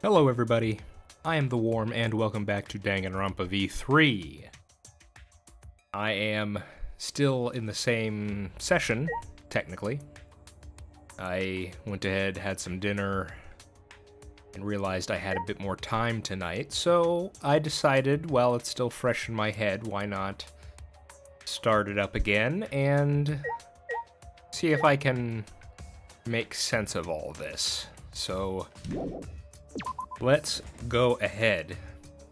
Hello everybody, I am The Warm and welcome back to Danganronpa V3. I am still in the same session, technically. I went ahead, had some dinner, and realized I had a bit more time tonight, so I decided, while it's still fresh in my head, why not start it up again and see if I can make sense of all this. So let's go ahead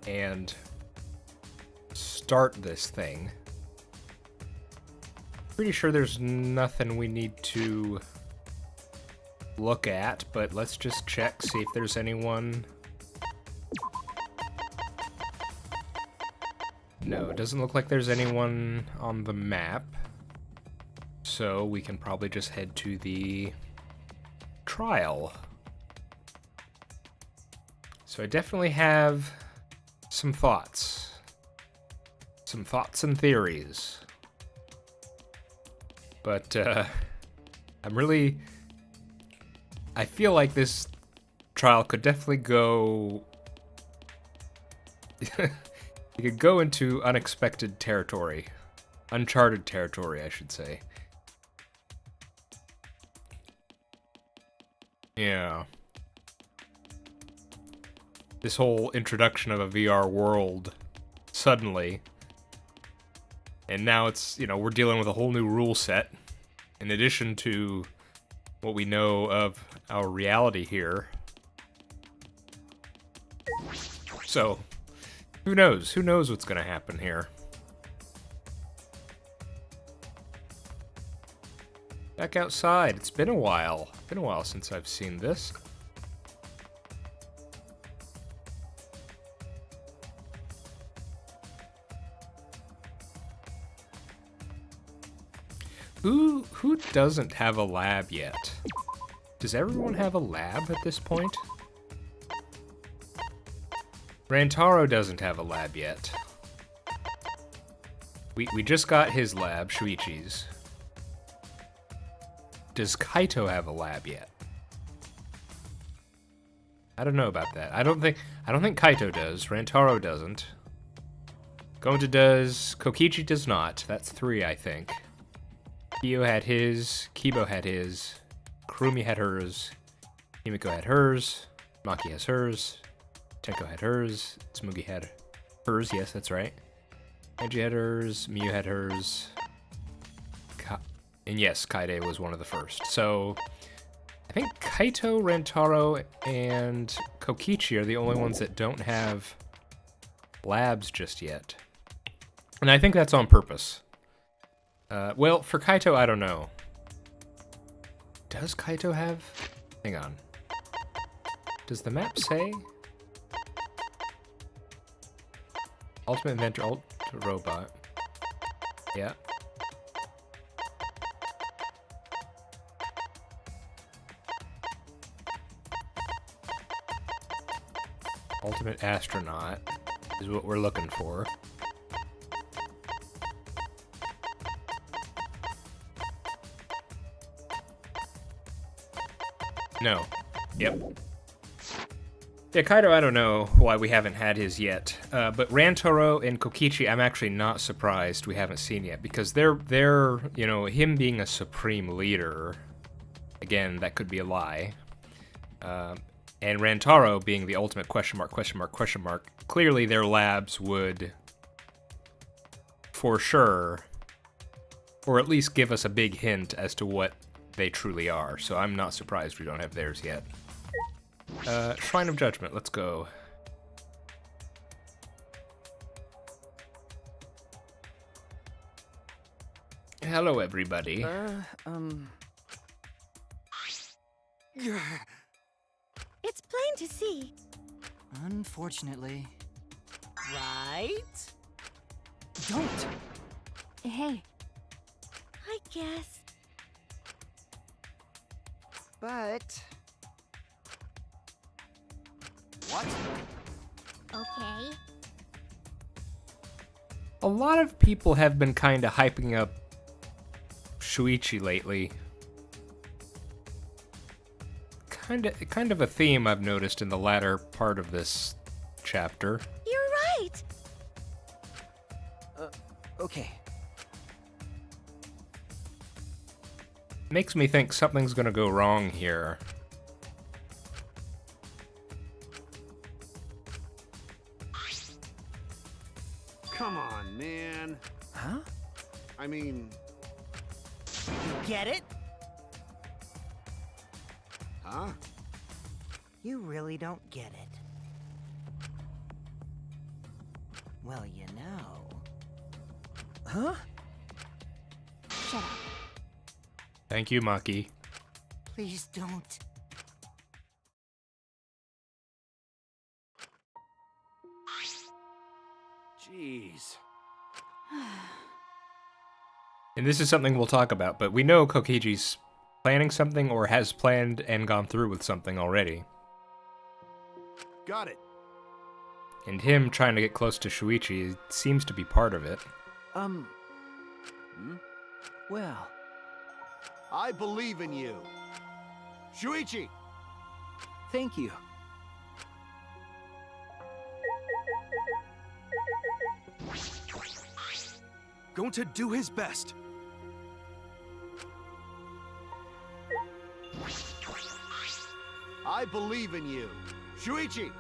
and start this thing. Pretty sure there's nothing we need to look at, but let's just check, see if there's anyone. No, it doesn't look like there's anyone on the map. So we can probably just head to the trial. So I definitely have some thoughts and theories, but I feel like this trial could definitely go, it could go into unexpected territory, uncharted territory, I should say. Yeah. This whole introduction of a VR world, suddenly. And now it's, we're dealing with a whole new rule set, in addition to what we know of our reality here. So, who knows? Who knows what's gonna happen here? Back outside. It's been a while. Been a while since I've seen this. Who doesn't have a lab yet? Does everyone have a lab at this point? Rantaro doesn't have a lab yet. We just got his lab, Shuichi's. Does Kaito have a lab yet? I don't know about that. I don't think Kaito does. Rantaro doesn't. Gonta does. Kokichi does not. That's 3, I think. Kyo had his, Kibo had his, Kurumi had hers, Himiko had hers, Maki has hers, Tenko had hers, Tsumugi had hers, yes, that's right. Angie had hers, Miyu had hers, and yes, Kaide was one of the first. So, I think Kaito, Rantaro, and Kokichi are the only ones that don't have labs just yet. And I think that's on purpose. Well, for Kaito, I don't know. Does Kaito have... Hang on. Does the map say? Ultimate Inventor, Ultra Robot. Yeah. Ultimate Astronaut is what we're looking for. No. Yep. Yeah, Kaito, I don't know why we haven't had his yet. But Rantaro and Kokichi, I'm actually not surprised we haven't seen yet, because they're him being a supreme leader, again, that could be a lie. And Rantaro being the ultimate question mark, clearly their labs would, for sure, or at least give us a big hint as to what they truly are, so I'm not surprised we don't have theirs yet. Shrine of Judgment, let's go. Hello, everybody. It's plain to see. Unfortunately. Right? Don't! Hey. I guess. But... What? Okay. A lot of people have been kind of hyping up Shuichi lately. kind of a theme I've noticed in the latter part of this chapter. You're right. Okay. Makes me think something's gonna go wrong here. Come on, man. Huh? I mean, Get it? huh? You really don't get it. Well, you know. Huh? Shut up. Thank you, Maki. Please don't. Jeez. And this is something we'll talk about, but we know Kokiji's planning something or has planned and gone through with something already. Got it. And him trying to get close to Shuichi seems to be part of it. Hmm? Well, I believe in you. Shuichi! thank you. Going to do his best. I believe in you. Shuichi!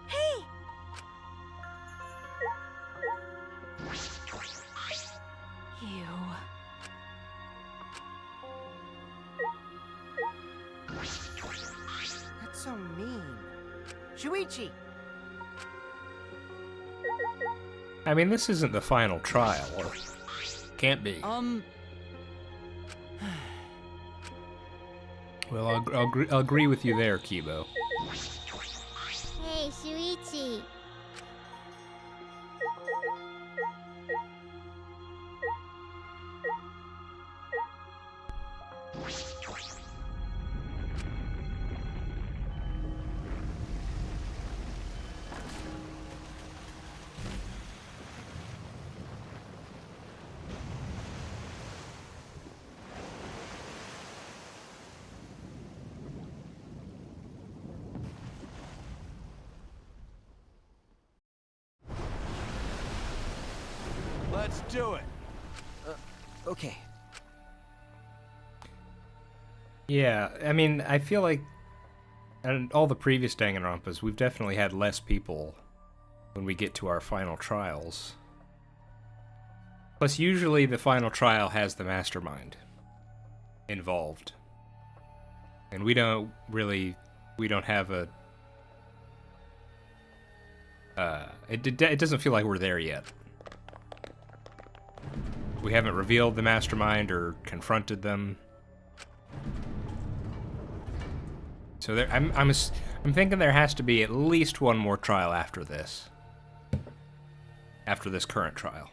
Hey! You. That's so mean. Shuichi! I mean, this isn't the final trial, or can't be. Well, I'll agree with you there, Kibo. Hey, Shuichi. Let's do it. Okay. Yeah, I mean, I feel like in all the previous Danganronpas, we've definitely had less people when we get to our final trials. Plus, usually the final trial has the mastermind involved. And we don't have a... It doesn't feel like we're there yet. We haven't revealed the mastermind or confronted them. So there, I'm thinking there has to be at least one more trial after this. After this current trial.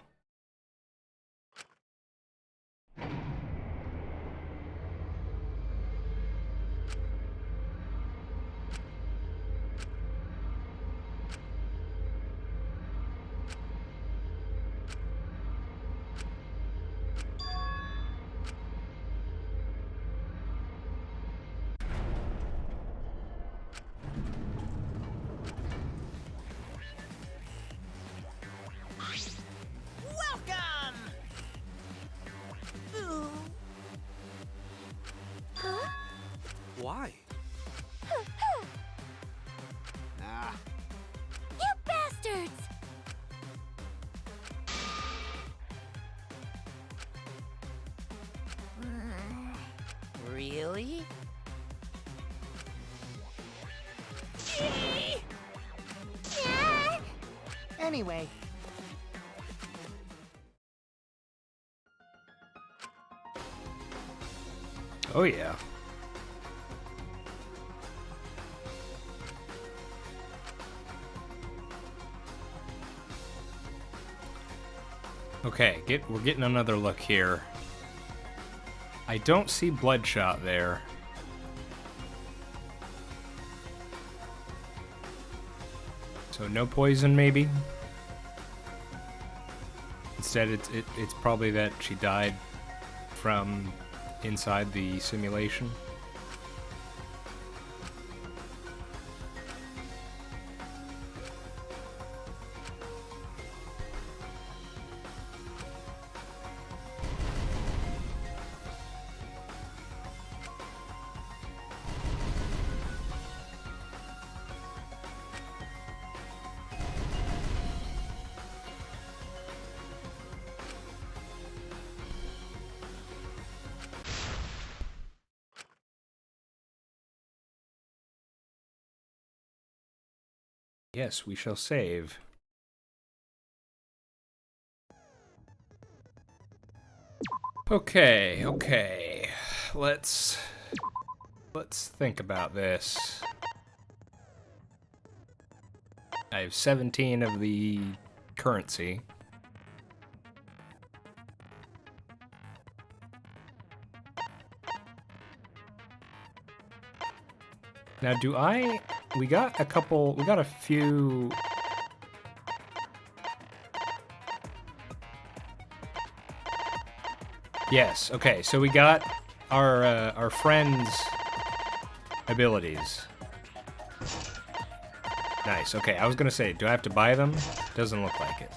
Welcome! Ooh. Huh? Why? Nah. You bastards! Really? Anyway, Oh yeah. Okay, we're getting another look here. I don't see Bloodshot there. So no poison, maybe? Instead, it's probably that she died from inside the simulation. Yes, we shall save. Okay. Let's think about this. I have 17 of the currency. Now, we got a few... Yes, okay, so we got our friend's abilities. Nice, okay, I was gonna say, do I have to buy them? Doesn't look like it.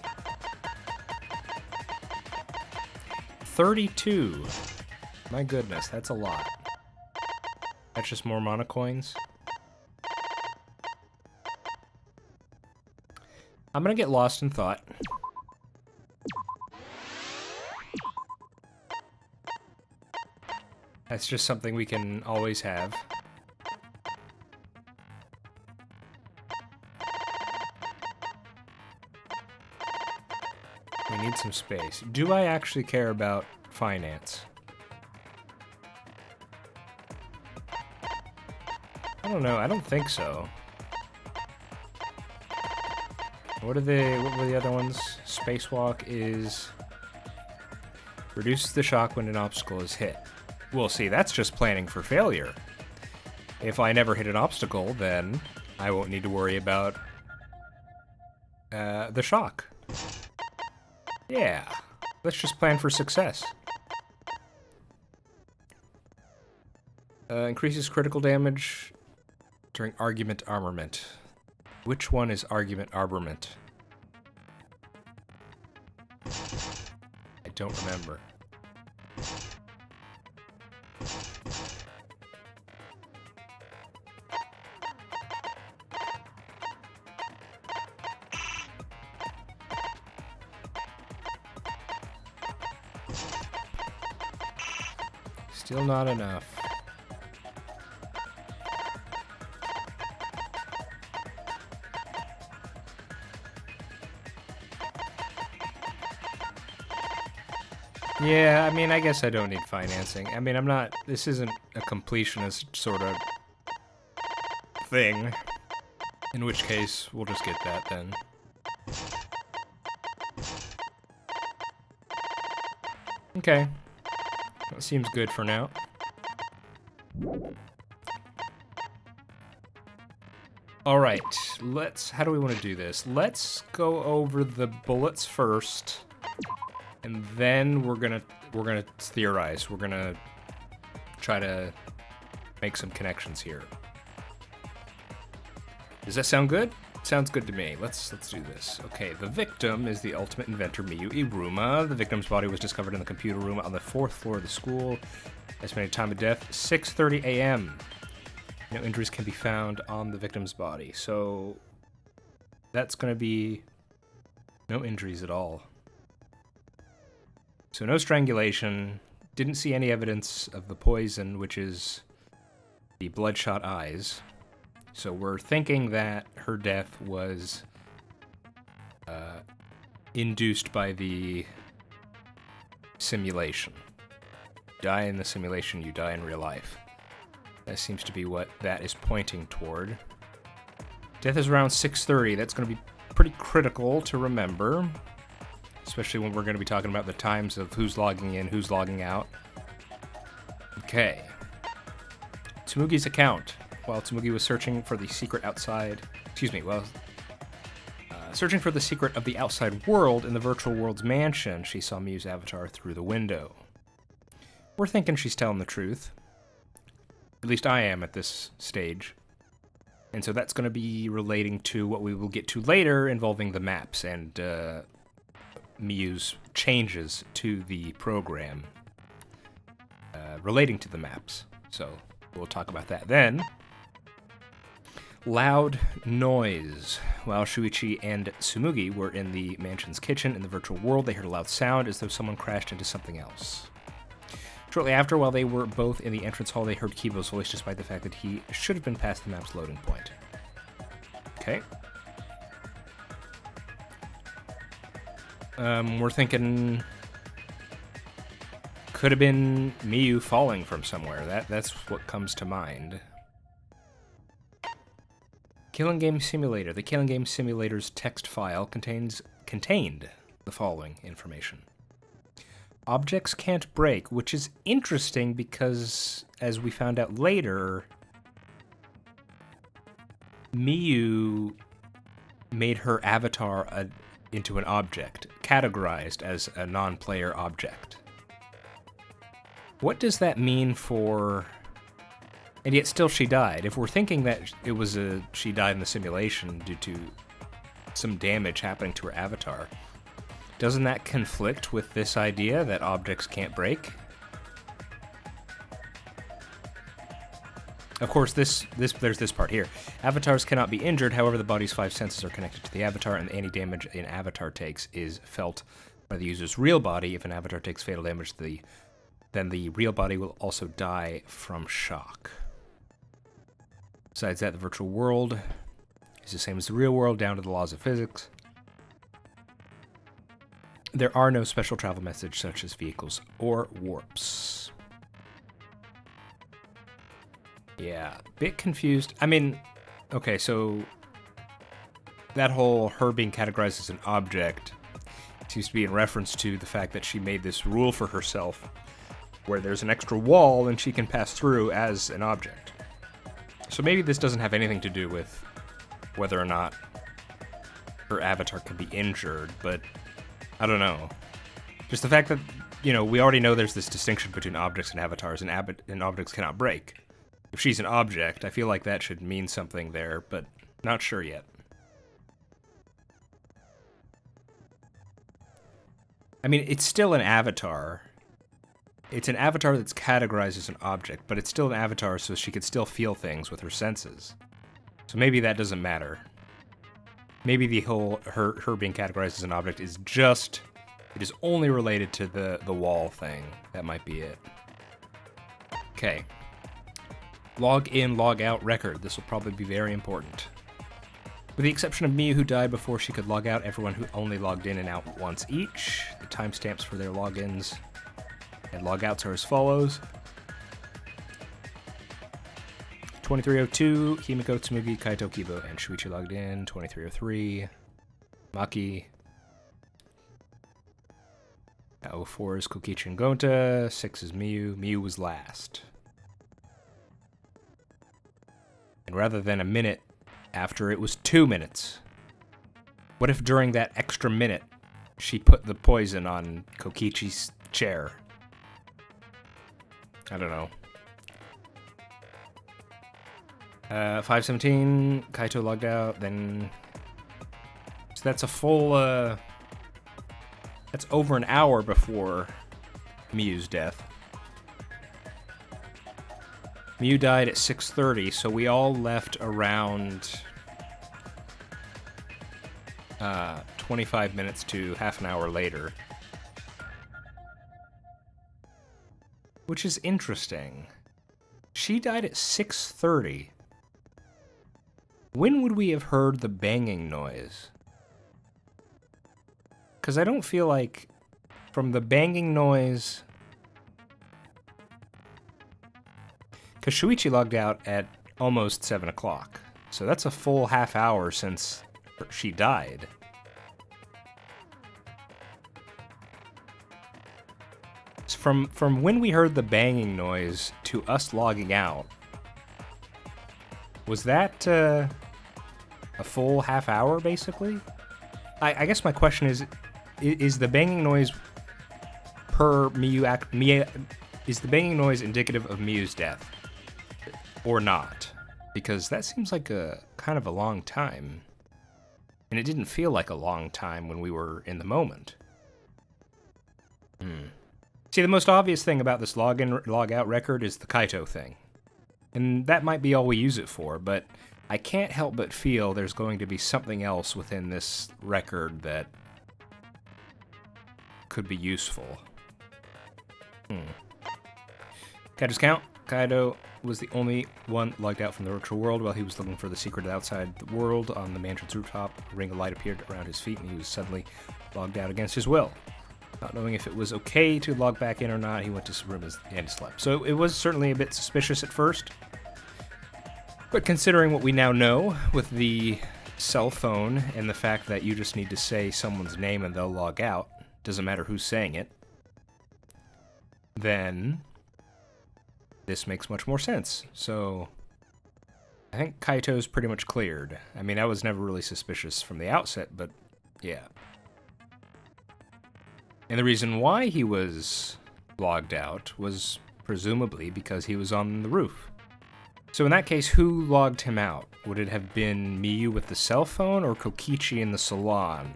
32. My goodness, that's a lot. That's just more mana coins. I'm gonna get lost in thought. That's just something we can always have. We need some space. Do I actually care about finance? I don't know, I don't think so. What were the other ones? Spacewalk is... reduces the shock when an obstacle is hit. Well, see, that's just planning for failure. If I never hit an obstacle, then I won't need to worry about the shock. Yeah, let's just plan for success. Increases critical damage during argument armament. Which one is argument armament? I don't remember. Still not enough. Yeah, I mean, I guess I don't need financing. I mean, this isn't a completionist sort of thing. In which case, we'll just get that then. Okay. That seems good for now. Alright, how do we want to do this? Let's go over the bullets first. And then we're gonna theorize. We're gonna try to make some connections here. Does that sound good? Sounds good to me. Let's do this. Okay, the victim is the ultimate inventor, Miyu Iruma. The victim's body was discovered in the computer room on the 4th floor of the school. Estimated time of death, 6:30 a.m. No injuries can be found on the victim's body. So that's gonna be no injuries at all. So no strangulation, didn't see any evidence of the poison, which is the bloodshot eyes. So we're thinking that her death was induced by the simulation. Die in the simulation, you die in real life. That seems to be what that is pointing toward. Death is around 6:30. That's going to be pretty critical to remember. Especially when we're going to be talking about the times of who's logging in, who's logging out. Okay. Tsumugi's account. While Tsumugi was searching for the secret outside... searching for the secret of the outside world in the virtual world's mansion, she saw Miyu's avatar through the window. we're thinking she's telling the truth. At least I am at this stage. And so that's going to be relating to what we will get to later involving the maps and Miyu's changes to the program relating to the maps. So we'll talk about that then. Loud noise. While Shuichi and Tsumugi were in the mansion's kitchen in the virtual world, they heard a loud sound as though someone crashed into something else. Shortly after, while they were both in the entrance hall, they heard Kibo's voice despite the fact that he should have been past the map's loading point. Okay. We're thinking... could have been Miyu falling from somewhere. That's what comes to mind. Killing Game Simulator. The Killing Game Simulator's text file contained the following information. Objects can't break, which is interesting because, as we found out later, Miyu made her avatar into an object, categorized as a non-player object. What does that mean for... And yet still she died. If we're thinking that it was she died in the simulation due to some damage happening to her avatar, doesn't that conflict with this idea that objects can't break? Of course, there's this part here. Avatars cannot be injured, however the body's 5 senses are connected to the avatar, and any damage an avatar takes is felt by the user's real body. If an avatar takes fatal damage, then the real body will also die from shock. Besides that, the virtual world is the same as the real world, down to the laws of physics. There are no special travel methods such as vehicles or warps. Yeah, bit confused. I mean, okay, so that whole her being categorized as an object seems to be in reference to the fact that she made this rule for herself where there's an extra wall and she can pass through as an object. So maybe this doesn't have anything to do with whether or not her avatar can be injured, but I don't know. Just the fact that, you know, we already know there's this distinction between objects and avatars, and objects cannot break. If she's an object, I feel like that should mean something there, but not sure yet. I mean, it's still an avatar. It's an avatar that's categorized as an object, but it's still an avatar, so she could still feel things with her senses. So maybe that doesn't matter. Maybe the whole her being categorized as an object is just... it is only related to the wall thing. That might be it. Okay. Log in, log out record. This will probably be very important. With the exception of Miyu, who died before she could log out, everyone who only logged in and out once each. The timestamps for their logins and logouts are as follows. 2302, Himiko, Tsumugi, Kaito, Kibo, and Shuichi logged in. 2303, Maki. 04 is Kokichi and Gonta. 6 is Miyu. Miyu was last. And rather than a minute after, it was 2 minutes. What if during that extra minute, she put the poison on Kokichi's chair? I don't know. 517, Kaito logged out, then... So that's a full, that's over an hour before Miyu's death. Miyu died at 6:30, so we all left around 25 minutes to half an hour later. Which is interesting. She died at 6:30. When would we have heard the banging noise? Because I don't feel like from the banging noise... Because Shuichi logged out at almost 7 o'clock. So that's a full half hour since she died. From when we heard the banging noise to us logging out, was that a full half hour, basically? I guess my question is the banging noise per Miyu Is the banging noise indicative of Miyu's death? Or not? Because that seems like a kind of a long time. And it didn't feel like a long time when we were in the moment. See, the most obvious thing about this log-in, log-out record is the Kaito thing. And that might be all we use it for, but I can't help but feel there's going to be something else within this record that could be useful. Kaito's count. Kaito was the only one logged out from the virtual world while he was looking for the secret outside the world on the mansion's rooftop. A ring of light appeared around his feet, and he was suddenly logged out against his will. Not knowing if it was okay to log back in or not, he went to his room and slept. So it was certainly a bit suspicious at first. But considering what we now know with the cell phone and the fact that you just need to say someone's name and they'll log out, doesn't matter who's saying it, then this makes much more sense. So I think Kaito's pretty much cleared. I mean, I was never really suspicious from the outset, but yeah. And the reason why he was logged out was presumably because he was on the roof. So in that case, who logged him out? Would it have been Miyu with the cell phone or Kokichi in the salon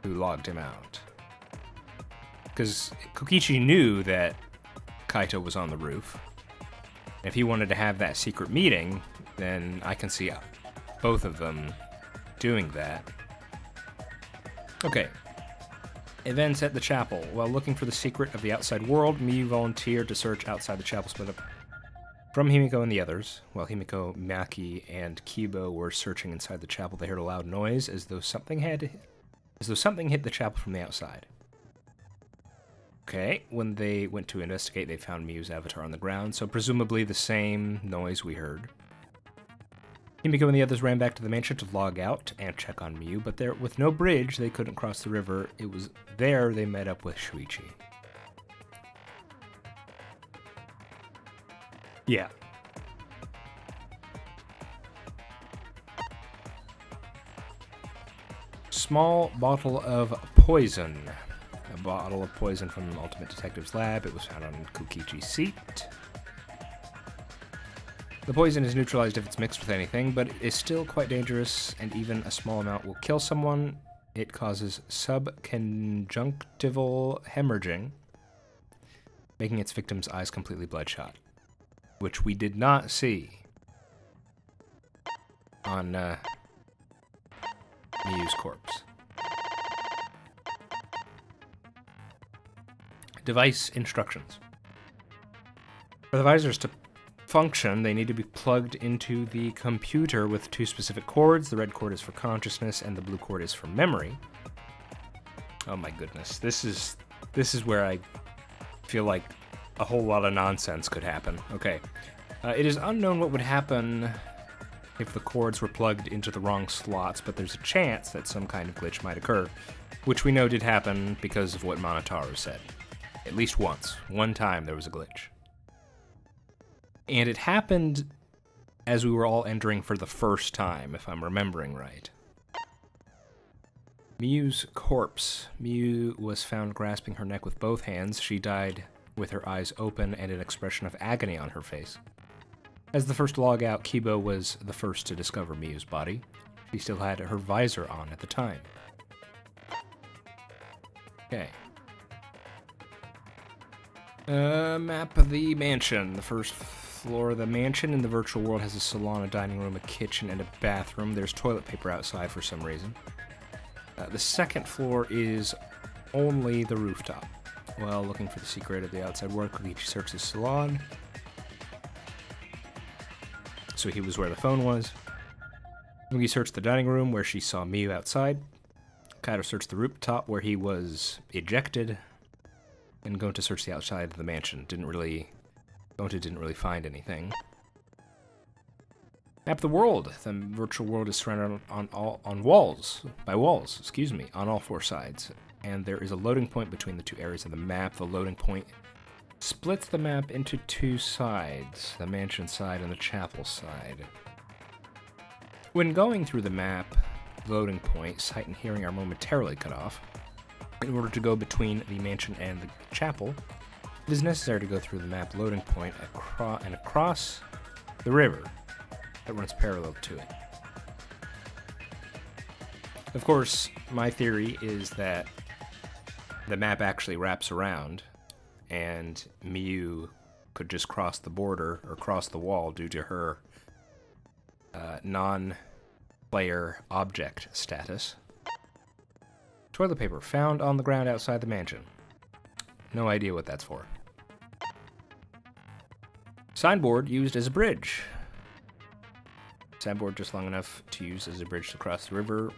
who logged him out? Because Kokichi knew that Kaito was on the roof. If he wanted to have that secret meeting, then I can see both of them doing that. Okay. Events at the chapel. While looking for the secret of the outside world, Miyu volunteered to search outside the chapel split up from Himiko and the others. While Himiko, Maki, and Kibo were searching inside the chapel, they heard a loud noise as though something hit the chapel from the outside. Okay, when they went to investigate, they found Miyu's avatar on the ground, so presumably the same noise we heard. Himiko and the others ran back to the mansion to log out and check on Miyu, but there, with no bridge, they couldn't cross the river. It was there they met up with Shuichi. Yeah. Small bottle of poison. A bottle of poison from the Ultimate Detective's lab. It was found on Kokichi's seat. The poison is neutralized if it's mixed with anything, but it is still quite dangerous, and even a small amount will kill someone. It causes subconjunctival hemorrhaging, making its victim's eyes completely bloodshot, which we did not see on Miyu's corpse. Device instructions. For the visors to function, they need to be plugged into the computer with two specific cords. The red cord is for consciousness, and the blue cord is for memory. Oh my goodness, this is where I feel like a whole lot of nonsense could happen. Okay, it is unknown what would happen if the cords were plugged into the wrong slots, but there's a chance that some kind of glitch might occur, which we know did happen because of what Monotaro said. At least once. One time there was a glitch. And it happened as we were all entering for the first time, if I'm remembering right. Miyu's corpse. Miyu was found grasping her neck with both hands. She died with her eyes open and an expression of agony on her face. As the first log out, Kibo was the first to discover Miyu's body. She still had her visor on at the time. Okay. Map of the mansion. The first floor of the mansion in the virtual world has a salon, a dining room, a kitchen, and a bathroom. There's toilet paper outside for some reason. The second floor is only the rooftop. While looking for the secret of the outside world, Kokichi searched the salon. So he was where the phone was. Mugi searched the dining room where she saw Miyu outside. Kaito searched the rooftop where he was ejected. And going to search the outside of the mansion. Didn't really find anything. Map of the world. The virtual world is surrounded on all walls, on all four sides. And there is a loading point between the two areas of the map. The loading point splits the map into two sides, the mansion side and the chapel side. When going through the map loading point, sight and hearing are momentarily cut off. In order to go between the mansion and the chapel, It is necessary to go through the map loading point and across the river that runs parallel to it. Of course, my theory is that the map actually wraps around, and Miyu could just cross the border or cross the wall due to her non-player object status. Toilet paper found on the ground outside the mansion. No idea what that's for. Signboard used as a bridge. Signboard just long enough to use as a bridge to cross the river.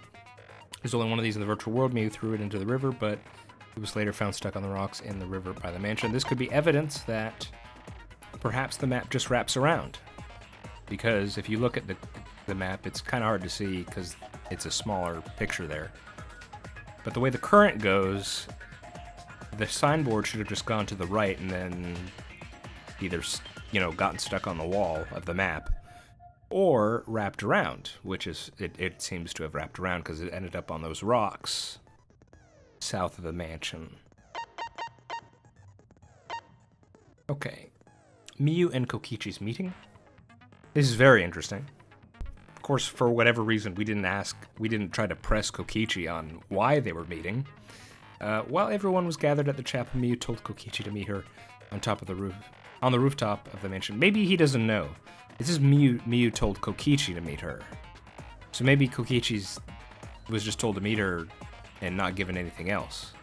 There's only one of these in the virtual world. Miyu threw it into the river, but it was later found stuck on the rocks in the river by the mansion. This could be evidence that perhaps the map just wraps around. Because if you look at the map, it's kind of hard to see because it's a smaller picture there. But the way the current goes, the signboard should have just gone to the right and then either, gotten stuck on the wall of the map or wrapped around, which is, it seems to have wrapped around because it ended up on those rocks south of the mansion. Okay. Miyu and Kokichi's meeting. This is very interesting. Of course, for whatever reason, we didn't try to press Kokichi on why they were meeting. While everyone was gathered at the chapel, Miyu told Kokichi to meet her on the rooftop of the mansion. Maybe he doesn't know. This is Miyu told Kokichi to meet her. So maybe Kokichi was just told to meet her and not given anything else.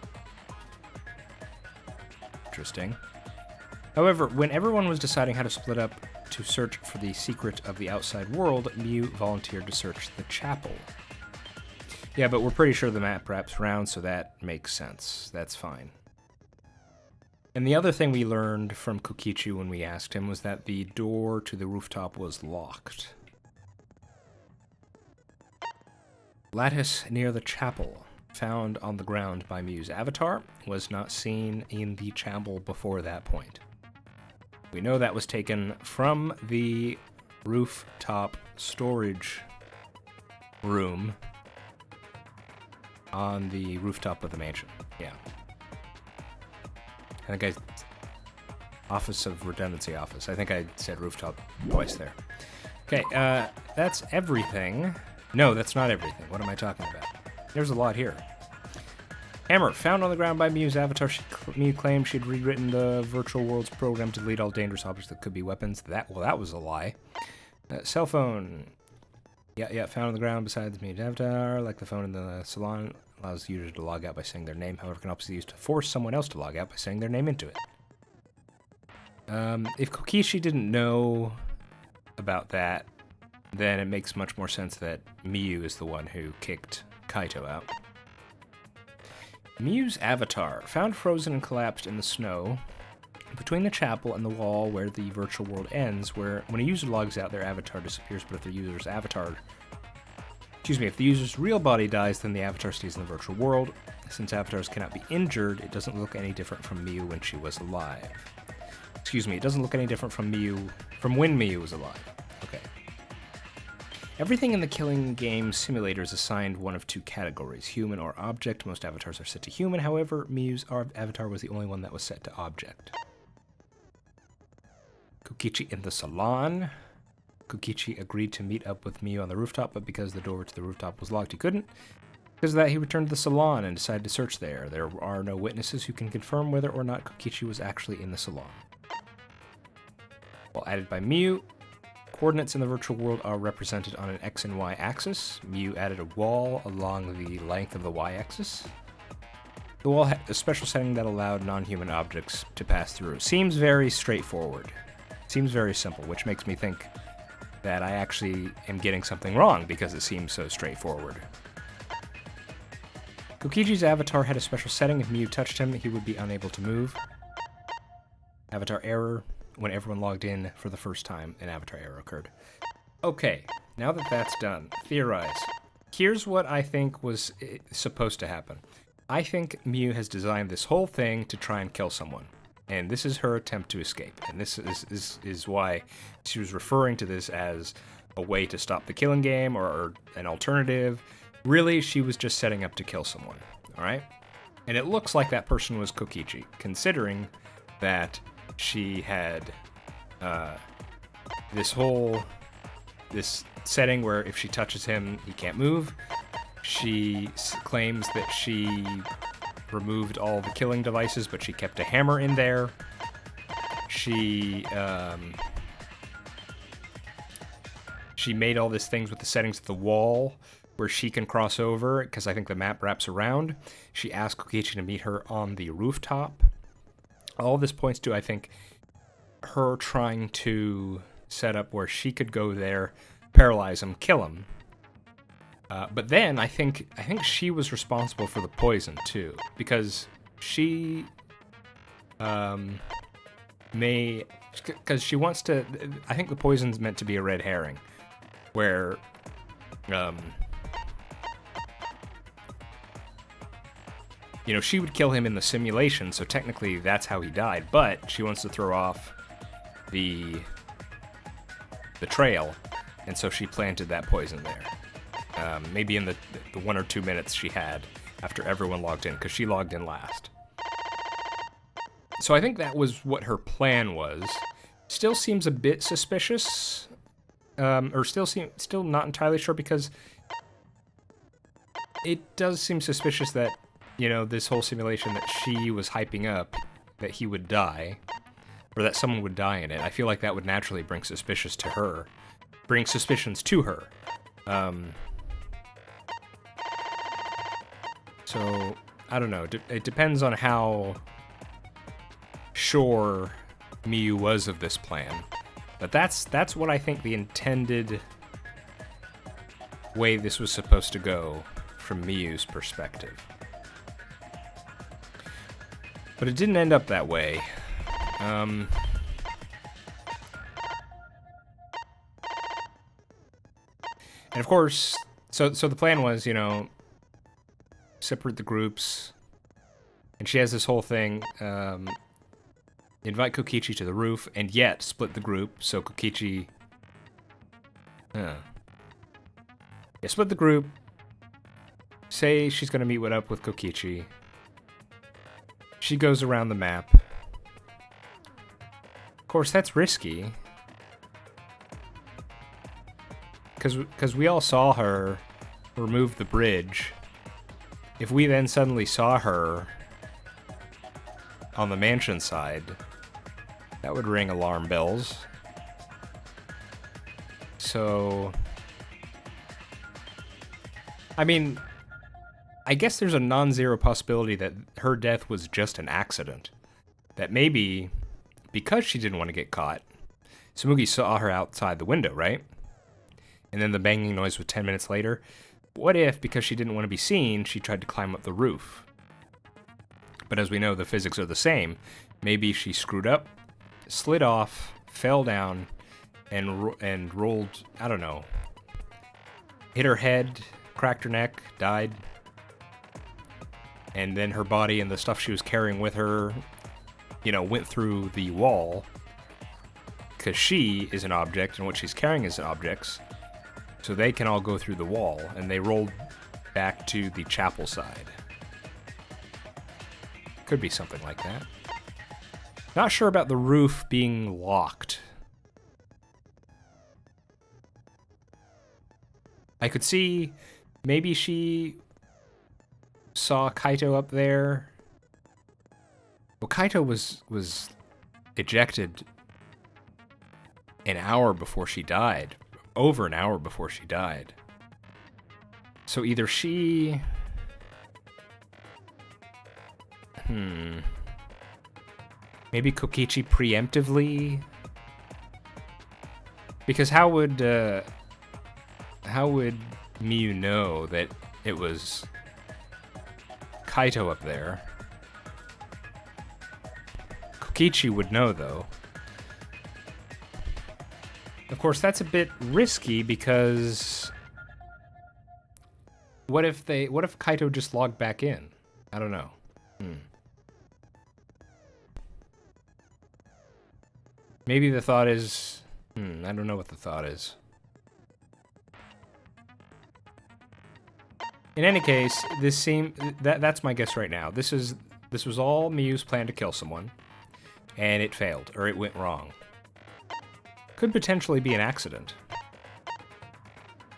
Interesting. However, when everyone was deciding how to split up to search for the secret of the outside world, Miyu volunteered to search the chapel. Yeah, but we're pretty sure the map wraps around, so that makes sense. That's fine. And the other thing we learned from Kokichi when we asked him was that the door to the rooftop was locked. Lattice near the chapel, found on the ground by Miyu's avatar, was not seen in the chapel before that point. We know that was taken from the rooftop storage room on the rooftop of the mansion. Yeah. I think Office of Redundancy Office. I think I said rooftop twice there. Okay, that's everything. No, that's not everything. What am I talking about? There's a lot here. Hammer, found on the ground by Miyu's avatar. Miyu claimed she'd rewritten the virtual world's program to delete all dangerous objects that could be weapons. That was a lie. Cell phone. Yeah, found on the ground besides Miyu's avatar, like the phone in the salon. Allows the user to log out by saying their name, however, can also be used to force someone else to log out by saying their name into it. If Kokichi didn't know about that, then it makes much more sense that Miyu is the one who kicked Kaito out. Miyu's avatar, found frozen and collapsed in the snow between the chapel and the wall where the virtual world ends, where when a user logs out, their avatar disappears, but if the user's if the user's real body dies, then the avatar stays in the virtual world. Since avatars cannot be injured, it doesn't look any different from Miyu when she was alive. It doesn't look any different from when Miyu was alive. Okay. Everything in the killing game simulator is assigned one of two categories, human or object. Most avatars are set to human, however, Miyu's avatar was the only one that was set to object. Kokichi in the salon. Kokichi agreed to meet up with Miyu on the rooftop, but because the door to the rooftop was locked, he couldn't. Because of that, he returned to the salon and decided to search there. There are no witnesses who can confirm whether or not Kokichi was actually in the salon. While added by Miyu, coordinates in the virtual world are represented on an X and Y axis. Miyu added a wall along the length of the Y axis. The wall had a special setting that allowed non-human objects to pass through. Seems very straightforward. Seems very simple, which makes me think that I actually am getting something wrong because it seems so straightforward. Kokichi's avatar had a special setting. If Miyu touched him, he would be unable to move. Avatar error. When everyone logged in for the first time, an avatar error occurred. Okay, now that that's done, theorize. Here's what I think was supposed to happen. I think Miyu has designed this whole thing to try and kill someone. And this is her attempt to escape. And this is why she was referring to this as a way to stop the killing game or an alternative. Really, she was just setting up to kill someone, all right? And it looks like that person was Kokichi, considering that she had this setting where if she touches him, he can't move. She claims that she removed all the killing devices, but she kept a hammer in there. She made all these things with the settings of the wall where she can cross over, because I think the map wraps around. She asked Kokichi to meet her on the rooftop. All this points to, I think, her trying to set up where she could go there, paralyze him, kill him. But then I think she was responsible for the poison too, because she because she wants to. I think the poison's meant to be a red herring, where you know, she would kill him in the simulation, so technically that's how he died, but she wants to throw off the trail, and so she planted that poison there. Maybe in the 1 or 2 minutes she had after everyone logged in, because she logged in last. So I think that was what her plan was. Still seems a bit suspicious, or still not entirely sure, because it does seem suspicious that, you know, this whole simulation that she was hyping up, that he would die, or that someone would die in it. I feel like that would naturally bring suspicions to her. So, I don't know. It depends on how sure Miyu was of this plan. But that's what I think the intended way this was supposed to go from Miyu's perspective. But it didn't end up that way. And of course, so the plan was, you know, separate the groups, and she has this whole thing, invite Kokichi to the roof, and yet split the group, so Kokichi... split the group, say she's gonna meet up with Kokichi. She goes around the map. Of course, that's risky. Because we all saw her remove the bridge. If we then suddenly saw her on the mansion side, that would ring alarm bells. So... I mean, I guess there's a non-zero possibility that her death was just an accident. That maybe, because she didn't want to get caught, Tsumugi saw her outside the window, right? And then the banging noise was 10 minutes later. What if, because she didn't want to be seen, she tried to climb up the roof? But as we know, the physics are the same. Maybe she screwed up, slid off, fell down, and rolled, I don't know, hit her head, cracked her neck, died. And then her body and the stuff she was carrying with her, you know, went through the wall. Because she is an object, and what she's carrying is objects. So they can all go through the wall, and they rolled back to the chapel side. Could be something like that. Not sure about the roof being locked. I could see maybe she saw Kaito up there. Well, Kaito was ejected an hour before she died. Over an hour before she died. So either she... Maybe Kokichi preemptively... Because how would Miyu know that it was Kaito up there? Kokichi would know, though. Of course, that's a bit risky because what if Kaito just logged back in? I don't know. Maybe the thought is, I don't know what the thought is. In any case, that's my guess right now. This was all Miyu's plan to kill someone. and it failed, or it went wrong. Could potentially be an accident.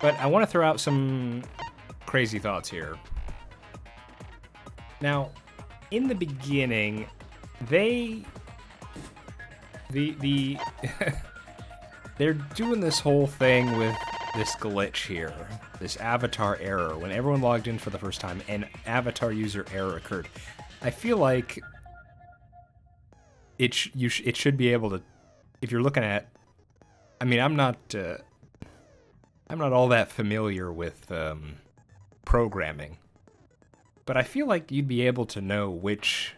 But I want to throw out some crazy thoughts here. Now, in the beginning, they're doing this whole thing with this glitch here, this avatar error. When everyone logged in for the first time, an avatar user error occurred. I feel like it should be able to, if you're looking at, I mean, I'm not all that familiar with programming, but I feel like you'd be able to know which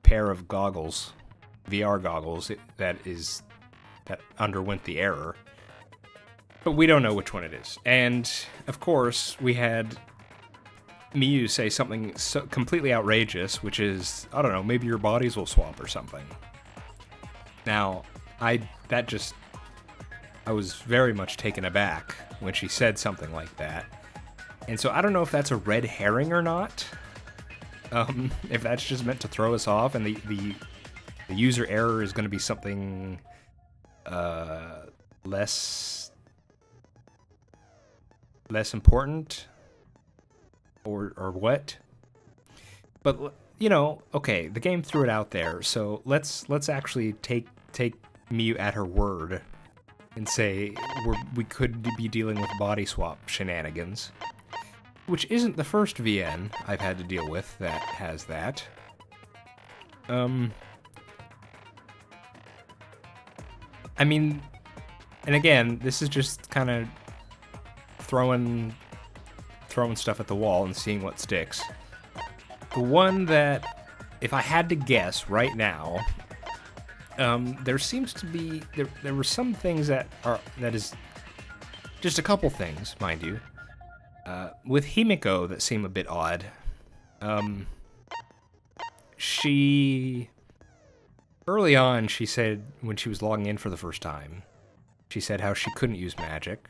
pair of goggles, VR goggles, that underwent the error. But we don't know which one it is. And, of course, we had Miyu say something so completely outrageous, which is, I don't know, maybe your bodies will swap or something. Now, I was very much taken aback when she said something like that. And so I don't know if that's a red herring or not. If that's just meant to throw us off, and the user error is going to be something less important, or what. But you know, okay, the game threw it out there, so let's actually take Miyu at her word and say we could be dealing with body swap shenanigans, which isn't the first VN I've had to deal with that has that. I mean, and again, this is just kind of throwing stuff at the wall and seeing what sticks. The one that, if I had to guess right now, there seems to be there were some things that is just a couple things, mind you, with Himiko that seem a bit odd. She early on, she said when she was logging in for the first time, she said how she couldn't use magic.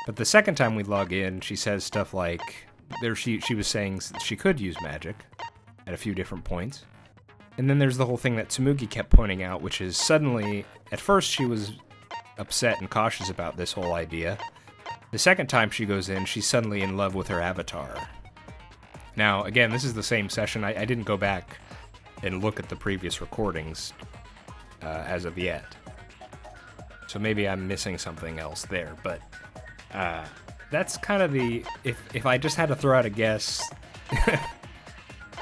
But the second time we log in, she says stuff like she was saying she could use magic at a few different points. And then there's the whole thing that Tsumugi kept pointing out, which is suddenly, at first she was upset and cautious about this whole idea. The second time she goes in, she's suddenly in love with her avatar. Now, again, this is the same session. I didn't go back and look at the previous recordings as of yet. So maybe I'm missing something else there, but that's kind of the, if I just had to throw out a guess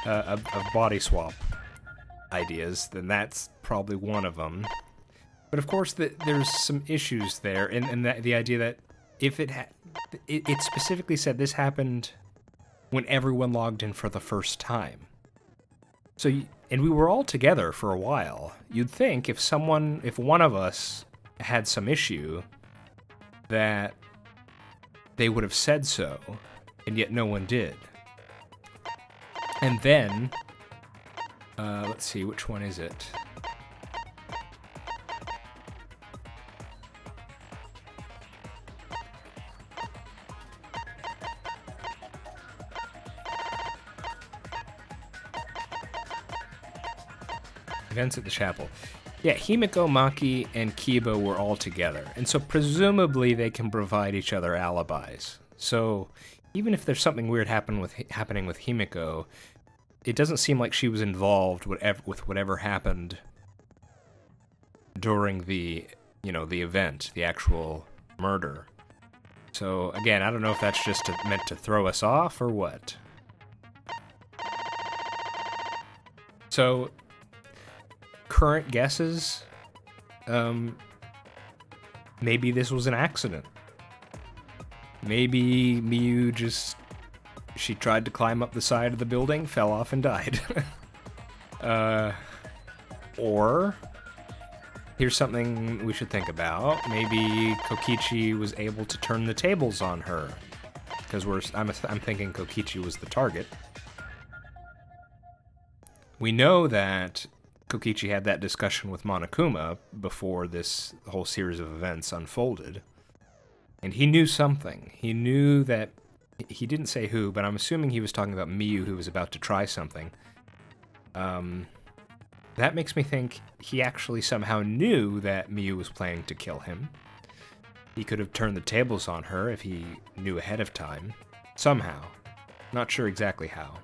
of body swap ideas, then that's probably one of them. But of course, there's some issues there, and the idea that if it specifically said this happened when everyone logged in for the first time. So, and we were all together for a while. You'd think if one of us had some issue, that they would have said so, and yet no one did. And then, let's see, which one is it? Events at the chapel. Yeah, Himiko, Maki, and Kiba were all together, and so presumably they can provide each other alibis. So even if there's something weird happening with Himiko, it doesn't seem like she was involved with whatever happened during the event, the actual murder. So again, I don't know if that's just meant to throw us off or what. So current guesses, maybe this was an accident. Maybe Miyu she tried to climb up the side of the building, fell off, and died. Or, here's something we should think about. Maybe Kokichi was able to turn the tables on her. Because I'm thinking Kokichi was the target. We know that Kokichi had that discussion with Monokuma before this whole series of events unfolded. And he knew something. He knew that He didn't say who, but I'm assuming he was talking about Miyu, who was about to try something. That makes me think he actually somehow knew that Miyu was planning to kill him. He could have turned the tables on her if he knew ahead of time. Somehow. Not sure exactly how.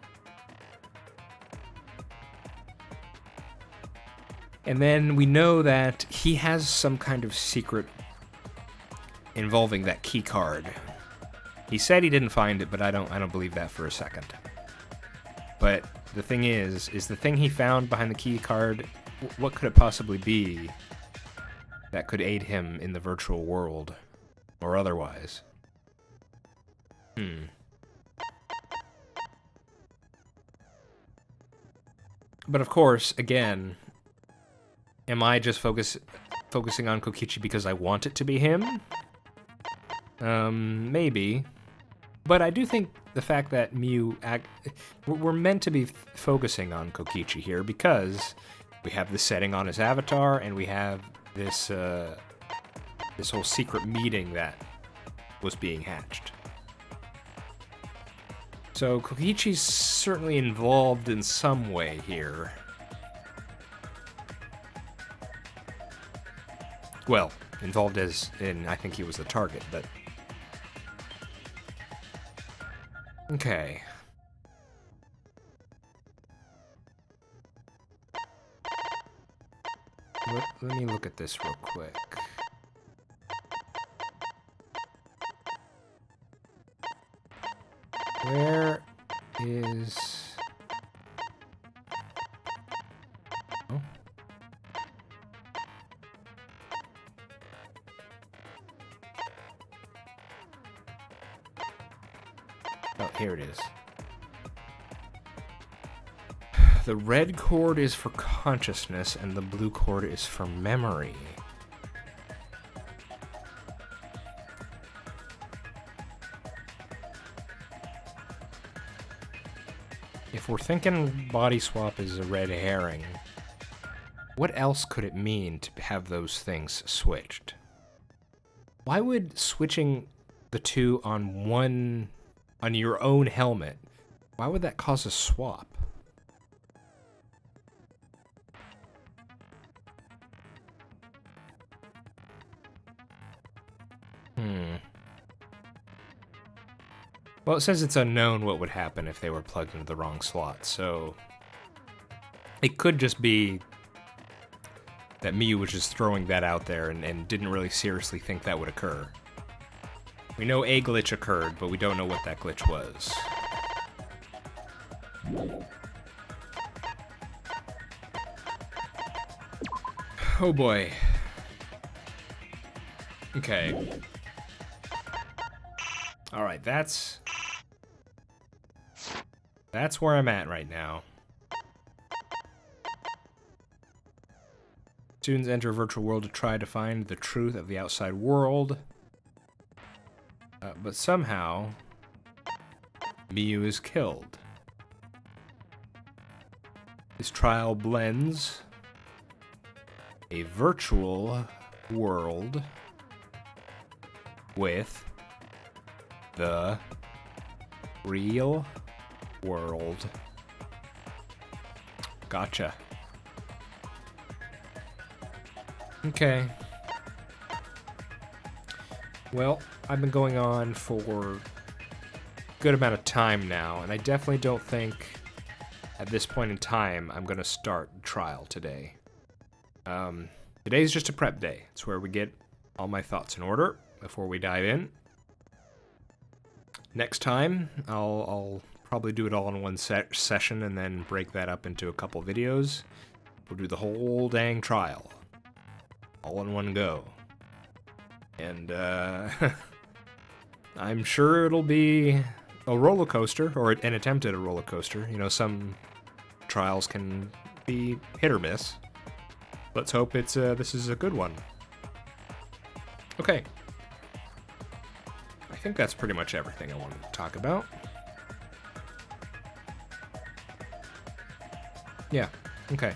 And then we know that he has some kind of secret involving that key card. He said he didn't find it, but I don't believe that for a second. But the thing is the thing he found behind the key card, what could it possibly be that could aid him in the virtual world, or otherwise? But of course, again, am I just focusing on Kokichi because I want it to be him? Maybe. But I do think the fact that we're meant to be focusing on Kokichi here because we have the setting on his avatar and we have this this whole secret meeting that was being hatched. So Kokichi's certainly involved in some way here. Well, involved as in I think he was the target, but okay. Let me look at this real quick. Where is... Oh. Oh, here it is. The red cord is for consciousness, and the blue cord is for memory. If we're thinking body swap is a red herring, what else could it mean to have those things switched? Why would switching the two on your own helmet, why would that cause a swap? Well, it says it's unknown what would happen if they were plugged into the wrong slot, so it could just be that Miyu was just throwing that out there and didn't really seriously think that would occur. We know a glitch occurred, but we don't know what that glitch was. Oh boy. Okay. Alright, that's where I'm at right now. Students enter a virtual world to try to find the truth of the outside world. But somehow, Miyu is killed. This trial blends a virtual world with the real world. Gotcha. Okay. Well, I've been going on for a good amount of time now, and I definitely don't think at this point in time I'm going to start the trial today. Today's just a prep day. It's where we get all my thoughts in order before we dive in. Next time, I'll probably do it all in one session and then break that up into a couple videos. We'll do the whole dang trial. All in one go. And, I'm sure it'll be a roller coaster, or an attempt at a roller coaster. You know, some trials can be hit or miss. Let's hope this is a good one. Okay. I think that's pretty much everything I wanted to talk about. Yeah, okay.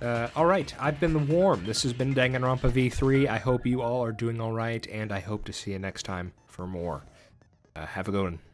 Alright, I've been The Warm. This has been Danganronpa V3. I hope you all are doing alright, and I hope to see you next time for more. Have a good one.